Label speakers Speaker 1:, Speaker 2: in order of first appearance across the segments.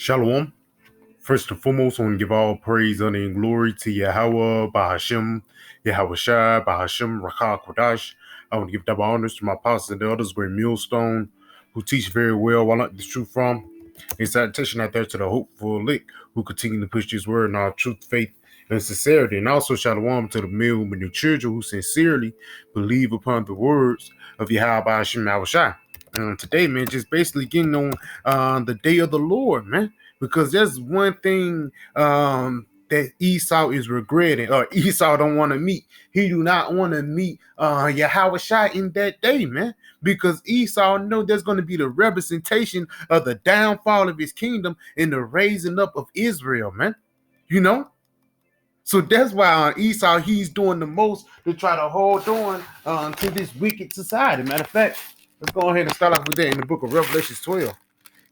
Speaker 1: Shalom. First and foremost, I want to give all praise, honor, and glory to Yahweh, Bahashem, Yahawashi, Bahashem, Rakah, Kodash. I want to give double honors to my apostles and the others, great millstone, who teach very well while not the truth from. And salutation out there to the hopeful lick who continue to push this word in our truth, faith, and sincerity. And also shalom to the male and new children who sincerely believe upon the words of Yahweh, Bahashem, Yahawashi. Today, man, just basically getting on the day of the Lord, man, because there's one thing that Esau is regretting, or Esau don't want to meet. He do not want to meet Yahawashi in that day, man, because Esau know there's going to be the representation of the downfall of his kingdom and the raising up of Israel, man. You know, so that's why Esau, he's doing the most to try to hold on to this wicked society. Matter of fact, let's go ahead and start off with that in the book of Revelation 12.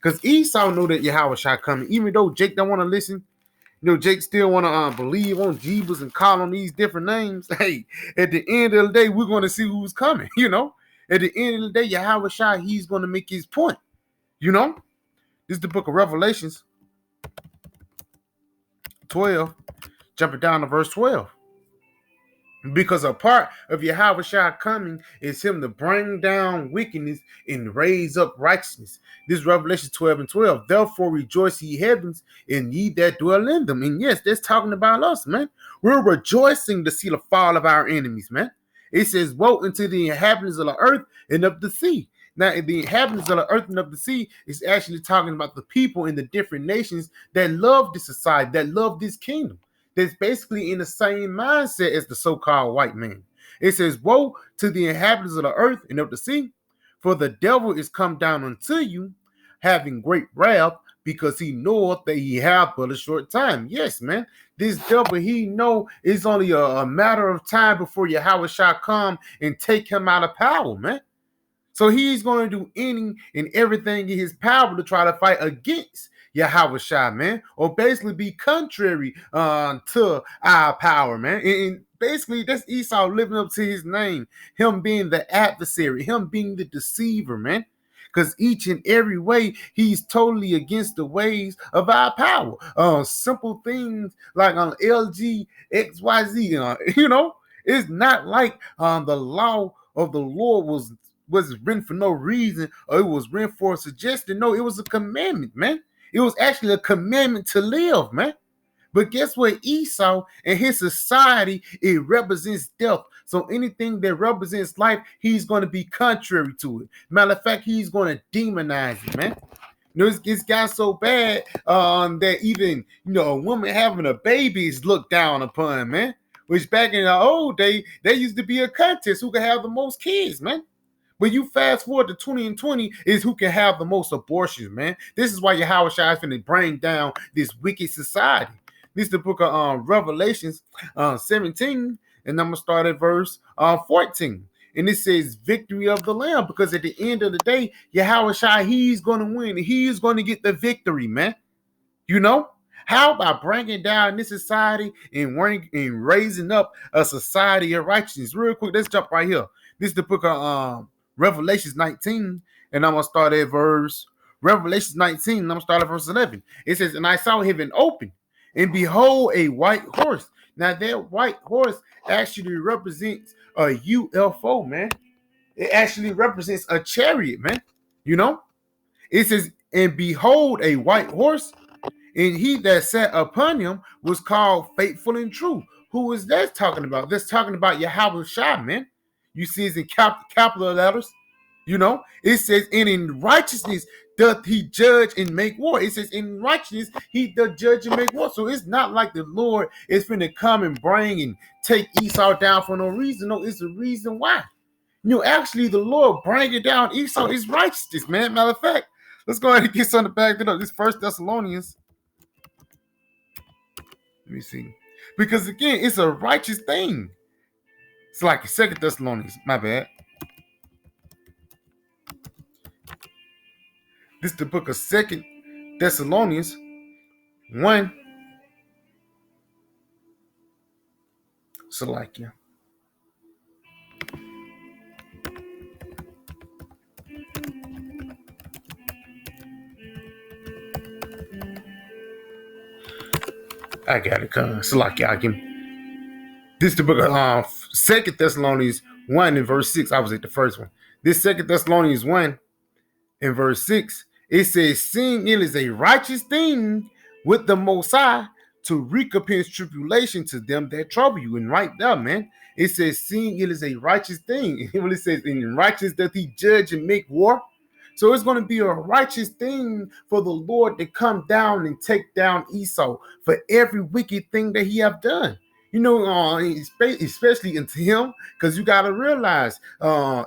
Speaker 1: Because Esau knew that Yahawashi coming, even though Jake don't want to listen. Jake still want to believe on Jeebus and call on these different names. Hey, at the end of the day, we're going to see who's coming, At the end of the day, Yahawashi, he's going to make his point, This is the book of Revelations 12, jumping down to verse 12. Because a part of Yahawashi coming is him to bring down wickedness and raise up righteousness. This is Revelation 12 and 12. Therefore rejoice ye heavens and ye that dwell in them. And yes, that's talking about us, man. We're rejoicing to see the fall of our enemies, man. It says, woe unto the inhabitants of the earth and of the sea. Now, the inhabitants of the earth and of the sea is actually talking about the people in the different nations that love this society, that love this kingdom. That's basically in the same mindset as the so-called white man. It says, woe to the inhabitants of the earth and of the sea, for the devil is come down unto you, having great wrath, because he knoweth that he have but a short time. Yes, man. This devil, he know it's only a matter of time before Yahawashi come and take him out of power, man. So he's going to do any and everything in his power to try to fight against Yahawashi, man, or basically be contrary to our power, man. And basically, that's Esau living up to his name, him being the adversary, him being the deceiver, man. Because each and every way, he's totally against the ways of our power. Simple things like LG, XYZ, it's not like the law of the Lord was written for no reason, or it was written for a suggestion. No, it was a commandment, man. It was actually a commandment to live, man. But guess what? Esau and his society, it represents death. So anything that represents life, he's going to be contrary to it. Matter of fact, he's going to demonize it, man. It's got so bad that even, a woman having a baby is looked down upon, man. Which back in the old day, there used to be a contest who could have the most kids, man. But you fast forward to 2020 is who can have the most abortions, man. This is why Yahawashi is going to bring down this wicked society. This is the book of Revelations 17, and I'm going to start at verse 14. And it says victory of the Lamb, because at the end of the day, Yahawashi, he's going to win. He's going to get the victory, man. How about bringing down this society and raising up a society of righteousness? Real quick, let's jump right here. This is the book of Revelations 19, and I'm going to start at Revelations 19, and I'm going to start at verse 11. It says, and I saw heaven open, and behold, a white horse. Now, that white horse actually represents a UFO, man. It actually represents a chariot, man. It says, and behold, a white horse, and he that sat upon him was called faithful and true. Who is that talking about? That's talking about Yahawashi, man. You see it's in capital letters. It says, and in righteousness doth he judge and make war. It says, in righteousness he doth judge and make war. So it's not like the Lord is finna come and bring and take Esau down for no reason. No, it's the reason why. Actually, the Lord bringing down Esau is righteousness, man. Matter of fact, let's go ahead and get something back it up. This First Thessalonians. Let me see. Because again, it's a righteous thing. It's like Second Thessalonians. My bad. This is the book of Second Thessalonians 1. Salakia. I got it. Salaki, I can. This is the book of Second Thessalonians 1 and verse 6. I was at the first one. This Second Thessalonians 1 in verse 6, it says, seeing it is a righteous thing with the Most High to recompense tribulation to them that trouble you. And right there, man, it says, seeing it is a righteous thing. When it says, in righteous doth he judge and make war. So it's going to be a righteous thing for the Lord to come down and take down Esau for every wicked thing that he have done. You know, especially into him, because you got to realize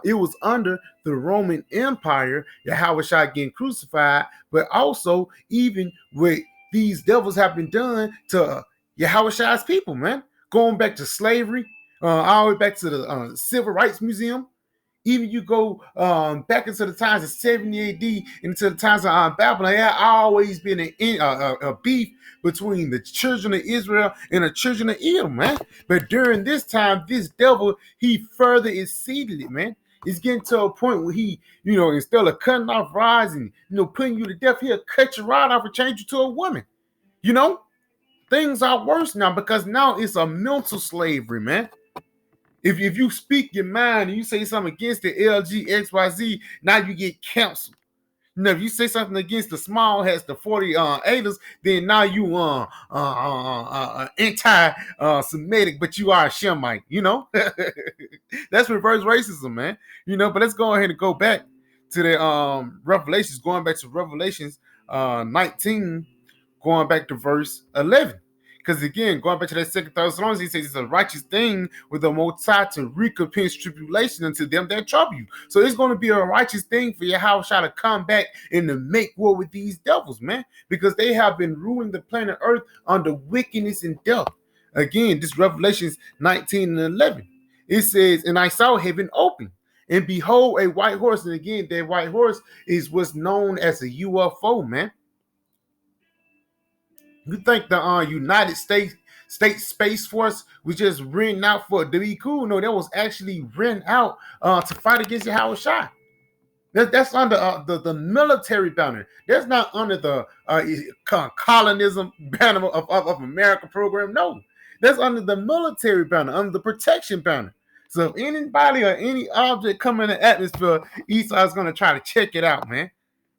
Speaker 1: it was under the Roman Empire, Yahawashi getting crucified, but also even with these devils have been done to Yahawashi's people, man. Going back to slavery, all the way back to the Civil Rights Museum. Even you go back into the times of 70 AD into the times of Babylon, there always been a beef between the children of Israel and the children of Edom, man. But during this time, this devil, he further exceeded it, man. It's getting to a point where he, instead of cutting off rods and, putting you to death, he'll cut your rod off and change you to a woman. Things are worse now because now it's a mental slavery, man. If you speak your mind and you say something against the LGXYZ, now you get canceled. If you say something against the small hats, the 40 A's, then now you anti-Semitic, but you are a Shemite, That's reverse racism, man. But let's go ahead and go back to the Revelations, going back to Revelations 19, going back to verse 11. Because again, going back to that Second Thessalonians, he says it's a righteous thing with the Most High to recompense tribulation unto them that trouble you. So it's going to be a righteous thing for Yahawashi to come back and to make war with these devils, man. Because they have been ruling the planet Earth under wickedness and death. Again, this Revelations 19 and 11. It says, and I saw heaven open, and behold a white horse. And again, that white horse is what's known as a UFO, man. You think the United States Space Force was just renting out for to be cool? No, that was actually renting out to fight against Yahawashi. That's under the military banner. That's not under the colonism banner of America program. No, that's under the military banner, under the protection banner. So if anybody or any object come in the atmosphere, Esau is going to try to check it out, man.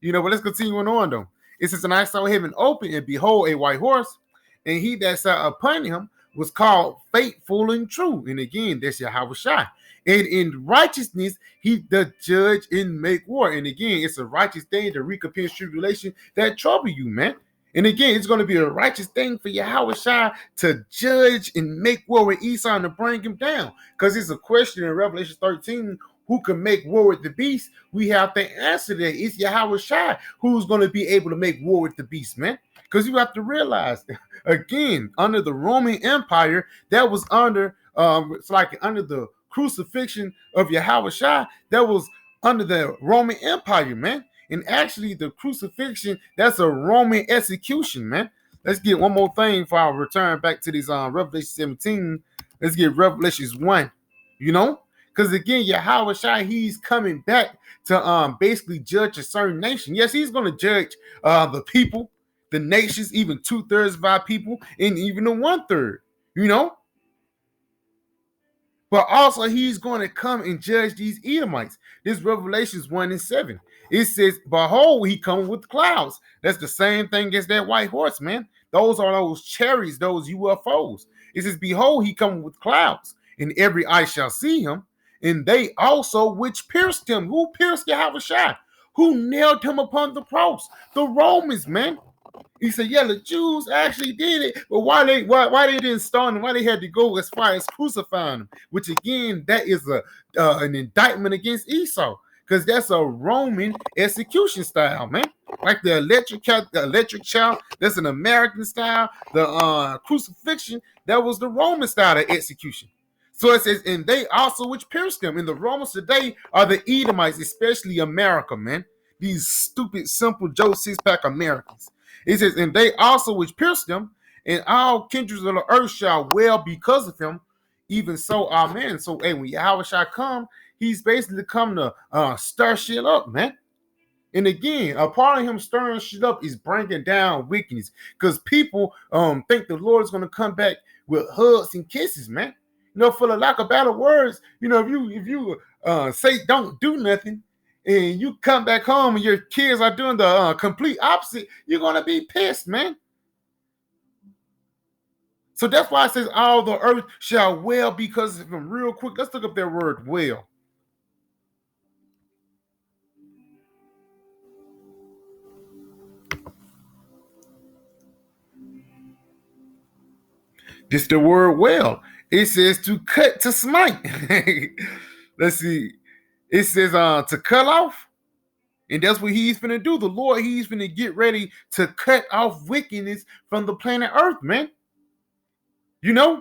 Speaker 1: But let's continue on though. It says, and I saw heaven open, and behold, a white horse, and he that sat upon him was called Faithful and True. And again, that's Yahawashi. And in righteousness, he doth judge and make war. And again, it's a righteous thing to recompense tribulation that trouble you, man. And again, it's going to be a righteous thing for Yahawashi to judge and make war with Esau and to bring him down. Because it's a question in Revelation 13, who can make war with the beast? We have to answer that. It's Yahawashi who's going to be able to make war with the beast, man. Because you have to realize, again, under the Roman Empire, that was under, it's like under the crucifixion of Yahawashi, that was under the Roman Empire, man. And actually, the crucifixion, that's a Roman execution, man. Let's get one more thing before I return back to these Revelation 17. Let's get Revelations 1, Because again, Yahawashi, he's coming back to basically judge a certain nation. Yes, he's going to judge the people, the nations, even 2/3 of our people, and even the 1/3, But also, he's going to come and judge these Edomites. This Revelations 1 and 7. It says, behold, he comes with clouds. That's the same thing as that white horse, man. Those are those chariots, those UFOs. It says, behold, he comes with clouds, and every eye shall see him, and they also which pierced him. Who pierced Yahawashi? Who nailed him upon the cross? The Romans, man. He said, yeah, the Jews actually did it, but why they didn't stone him? Why they had to go as far as crucifying him? Which again, that is an indictment against Esau, because that's a Roman execution style, man. Like the electric chair, that's an American style. The crucifixion, that was the Roman style of execution. So it says, and they also which pierced them. And the Romans today are the Edomites, especially America, man. These stupid, simple Joe six-pack Americans. It says, and they also which pierced them, and all kindreds of the earth shall wail because of him. Even so, amen. So, hey, when Yahawashi come, he's basically come to stir shit up, man. And again, a part of him stirring shit up is bringing down wickedness, because people think the Lord is going to come back with hugs and kisses, man. For the lack of better words, if you say don't do nothing, and you come back home and your kids are doing the complete opposite, you're going to be pissed, man. So that's why it says all the earth shall wail because of him. Real quick, let's look up that word wail. This the word wail. It says to cut, to smite. Let's see. It says to cut off. And that's what he's finna do. The Lord, he's finna get ready to cut off wickedness from the planet Earth, man.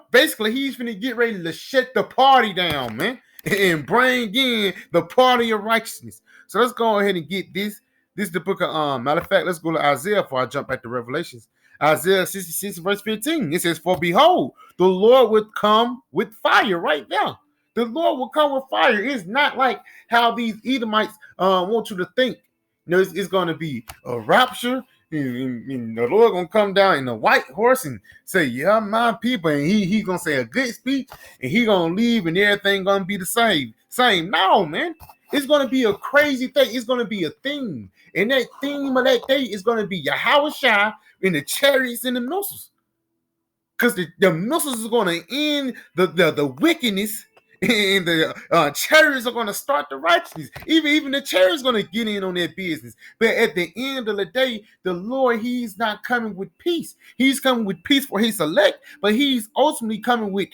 Speaker 1: Basically, he's finna get ready to shut the party down, man, and bring in the party of righteousness. So let's go ahead and get this. This is the book of matter of fact, let's go to Isaiah before I jump back to Revelations. Isaiah 66, verse 15. It says, "For behold, the Lord would come with fire," right now. The Lord will come with fire. It's not like how these Edomites want you to think. It's going to be a rapture. And the Lord gonna come down in a white horse and say, "Yeah, my people," and he gonna say a good speech, and he gonna leave, and everything gonna be the same. No, man, it's gonna be a crazy thing. It's gonna be a theme, and that theme of that day is gonna be Yahawashi and the chariots and the missiles, because the missiles is gonna end the wickedness. And the chariots are going to start the righteousness. Even the chariots going to get in on their business. But at the end of the day, the Lord, he's not coming with peace. He's coming with peace for his elect, but he's ultimately coming with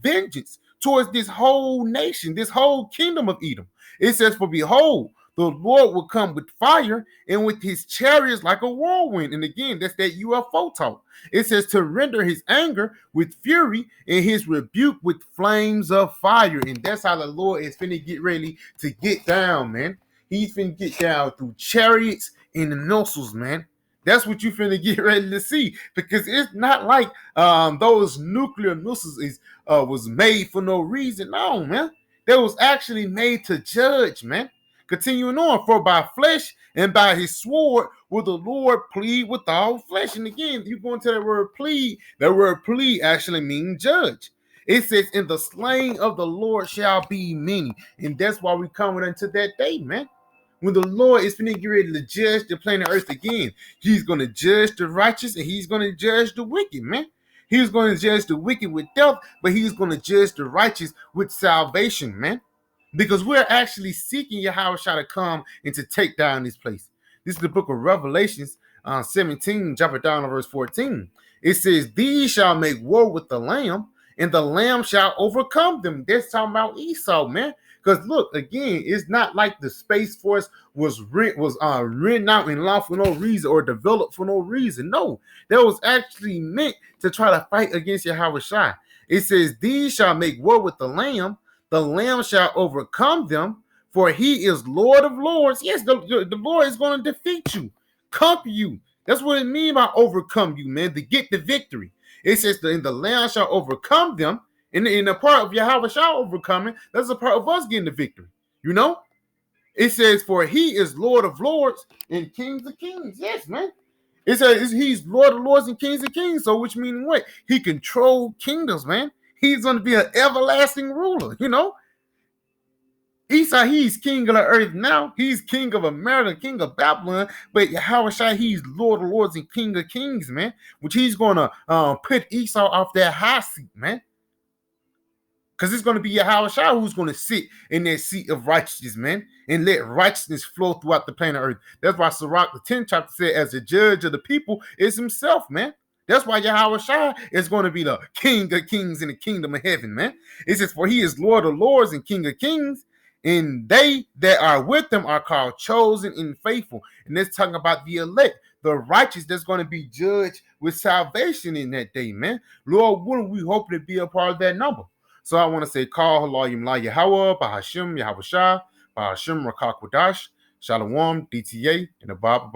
Speaker 1: vengeance towards this whole nation, this whole kingdom of Edom. It says, "For behold, the Lord will come with fire and with his chariots like a whirlwind." And again, that's that UFO talk. It says to render his anger with fury and his rebuke with flames of fire. And that's how the Lord is finna get ready to get down, man. He's finna get down through chariots and the missiles, man. That's what you finna get ready to see, because it's not like those nuclear missiles was made for no reason. No, man. They was actually made to judge, man. Continuing on, "For by flesh and by his sword will the Lord plead with all flesh." And again, you go into that word plead. That word plead actually means judge. It says, "In the slain of the Lord shall be many." And that's why we coming into that day, man. When the Lord is finna get ready to judge the planet Earth again. He's going to judge the righteous and he's going to judge the wicked, man. He's going to judge the wicked with death, but he's going to judge the righteous with salvation, man. Because we're actually seeking Yahawashi to come and to take down this place. This is the book of Revelations 17, jumping down to verse 14. It says, "These shall make war with the Lamb, and the Lamb shall overcome them." That's talking about Esau, man. Because look, again, it's not like the Space Force was written out in law for no reason or developed for no reason. No, that was actually meant to try to fight against Yahawashi. It says, "These shall make war with the Lamb shall overcome them, for he is Lord of lords." Yes, the Lord is going to defeat you, conquer you. That's what it means by overcome you, man, to get the victory. It says, "And the Lamb shall overcome them." In the part of Yahweh shall overcoming, that's a part of us getting the victory. It says, "For he is Lord of lords and Kings of kings." Yes, man. It says he's Lord of lords and Kings of kings. So which meaning what? He controls kingdoms, man. He's going to be an everlasting ruler. Esau, he's king of the earth now. He's king of America, king of Babylon. But Yahawashi, he's Lord of lords and King of kings, man. Which he's going to put Esau off that high seat, man. Because it's going to be Yahawashi who's going to sit in that seat of righteousness, man, and let righteousness flow throughout the planet Earth. That's why Sirach, the 10th chapter, said, "As the judge of the people is himself," man. That's why Yahawashi is going to be the King of kings in the kingdom of heaven, man. It says, "For he is Lord of lords and King of kings, and they that are with him are called chosen and faithful." And that's talking about the elect, the righteous that's going to be judged with salvation in that day, man. Lord willing, we hope to be a part of that number. So I want to say, call Halayim La Yahweh, Bahashim Yahawashi, Bahashim Rakakwadash, Shalom, DTA, and the Bible.